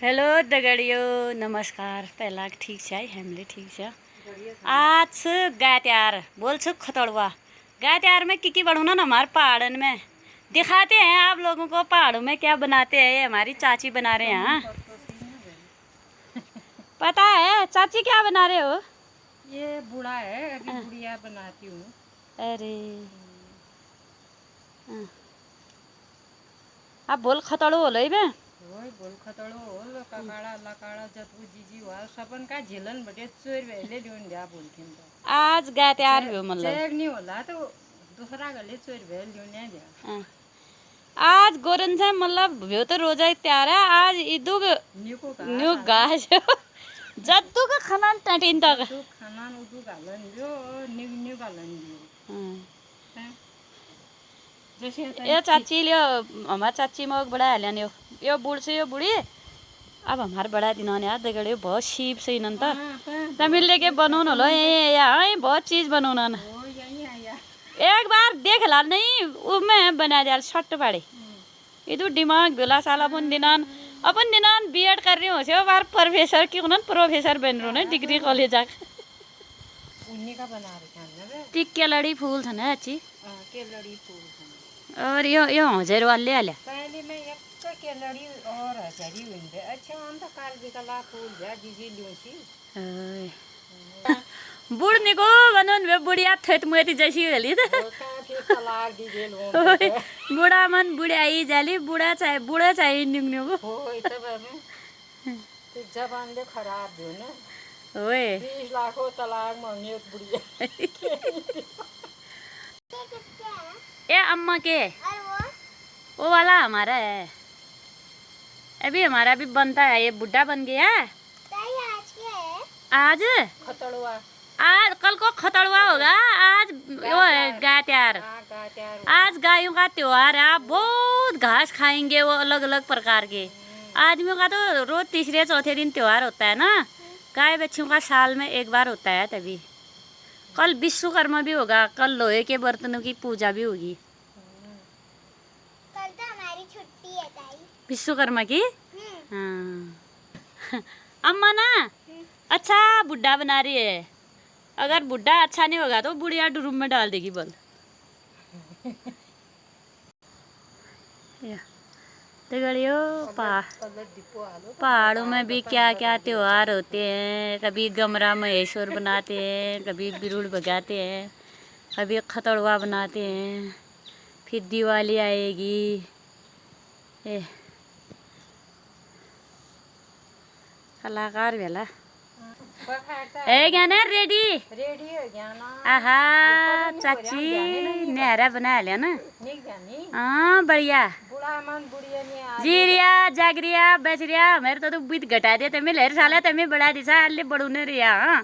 Hello दगड़ियो नमस्कार। पहला ठीक है हमले ठीक है। आज गाय त्यार बोल छो खतड़वा गाय त्यार में की बढ़ू ना हमारे पहाड़न में दिखाते हैं आप लोगों को पहाड़ों में क्या बनाते हैं। ये हमारी चाची बना रहे हैं। पता है चाची क्या बना रहे हो? ये बूढ़ा है, अभी बुढ़िया बनाती हूँ। अरे आप बोल खतड़ो हो लई बे ओए बोल खतड़ो होल ककाड़ा लकाड़ा जतु जीजी वाल सबन का झेलन बटे चोर वेले लियोन दिया बोलथिन तो आज गाय त्यार हो मतलब चेक नहीं होला तो दूसरा गले चोर वेल लियोन दिया। आज गोरन से मतलब भ्यो तो रोजा ही त्यार है। आज इदुग न्यू गाज जद्दू का खाना टटिन तक खाना उदू गालन दियो न्यू न्यू गालन दियो। ये चाची लियो हमार चाची में बड़ा हल्यान यो बूढ़ से यो बूढ़ी अब हमारे बड़ा दिनों याद दगड़े बहुत शीप से इनन तमिल लेके बनोन लो ये बहुत चीज बनोना ना एक बार देख ला नहीं मैं बना दिया छट पाड़े इधर दिमाग धुला साल अपन दिनान बीएड कर रही हो बार प्रोफेसर क्यों ना प्रोफेसर बन रहे ना डिग्री कॉलेज जाकर उन्हीं का बना रहे हैं टिक के लड़ी फूल था ना अच्छी के लड़ी फूल और यो हजार वाले आले पहले मैं एक के लड़ी और हजारी हुई अच्छा हम तो काल भी कला फूल जा जीजी लूसी बुढ़ निको बनन वे बुढ़िया थेत मुएती जैसी गली तो तलाक दी गेल हो बुढ़ा मन बुढ़ाई जाली बुढ़ा चाहिए निगनो को हो इतना बाबू तो जबान दे खराब दो ना ओए 20 लाख हो तलाक मांगे बुढ़िया ये अम्मा के वो वाला हमारा है अभी हमारा भी बनता है। ये बुढ़ा बन गया आज खतड़वा आज कल को खतड़वा होगा। आज वो है गाय त्यार आज गायों का त्योहार है। आप बहुत घास खाएंगे वो अलग अलग प्रकार के। आदमियों का तो रोज तीसरे चौथे दिन त्योहार होता है ना। गाय बच्चों का साल में एक बार होता है। तभी कल विश्वकर्मा भी होगा। कल लोहे के बर्तनों की पूजा भी होगी। कल तो हमारी छुट्टी है ताई विश्वकर्मा की। हाँ अम्मा ना अच्छा बुढ़ा बना रही है। अगर बुढ़ा अच्छा नहीं होगा तो बुढ़िया रूम में डाल देगी बोल। दगड़ियो पहाड़ों में भी क्या क्या त्योहार होते हैं। कभी गमरा महेश्वर बनाते हैं, कभी बिरुड़ भगाते हैं, कभी खतड़वा बनाते हैं, फिर दिवाली आएगी। कलाकार वेला ज्ञाना रेडी रेडी हो गया ना। आहा चाची नहरा बना लिया ना। हाँ बढ़िया बुढ़ा मन बुढ़िया ने जीरिया जागरिया बचरिया मेरे तो बीत घटा दिया तमें लहर साला तमें बढ़ा दिशा अल्ले बड़ू ने रिया। हाँ